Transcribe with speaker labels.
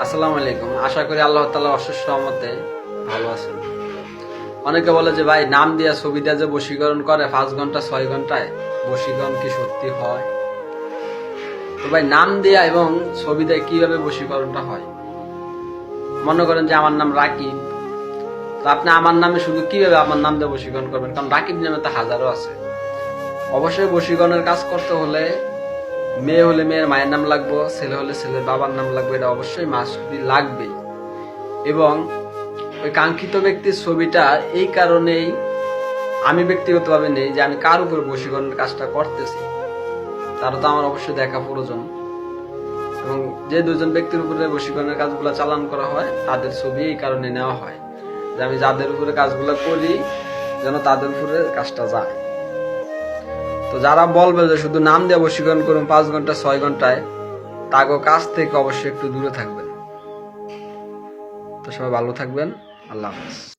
Speaker 1: আসসালামু আলাইকুম। আশা করি আল্লাহ তাআলার অশেষ রহমতে ভালো আছেন। অনেকে বলে যে ভাই নাম দিয়া ছবি দিয়া যে বশীকরণ করে 5 ঘন্টা 6 ঘন্টায়, বশীকরণ কি সত্যি হয়? তো ভাই নাম দিয়া এবং ছবি দিয়ে কিভাবে বশীকরণটা হয়? মনে করেন যে আমার নাম রাকিব, তো আপনি আমার নামে শুধু কিভাবে আমার নাম দিয়ে বশীকরণ করবেন? কারণ রাকিব নামে তো হাজারো আছে। অবশ্যই বশীকরণের কাজ করতে হলে মেয়ে হলে মেয়ের মায়ের নাম লাগবে, ছেলে হলে ছেলের বাবার নাম লাগবে, এটা অবশ্যই মাস্ট লাগবেই। এবং ওই কাঙ্ক্ষিত ব্যক্তির ছবিটা এই কারণেই আমি ব্যক্তিগতভাবে নেই যে আমি কার উপর বশীকরণের কাজটা করতেছি, তারা তো আমার অবশ্যই দেখা প্রয়োজন। এবং যে দুজন ব্যক্তির উপরে বশীকরণের কাজগুলো চালান করা হয় তাদের ছবি এই কারণে নেওয়া হয় যে আমি যাদের উপরে কাজগুলো করি যেন তাদের উপরে কাজটা যায়। তো যারা বলবে যে শুধু নাম দিয়ে বশীকরণ করুন 5 ঘন্টা 6 ঘন্টায়, তাগো কাজ থেকে অবশ্যই একটু দূরে থাকবেন। তো সবাই ভালো থাকবেন। আল্লাহ হাফেজ।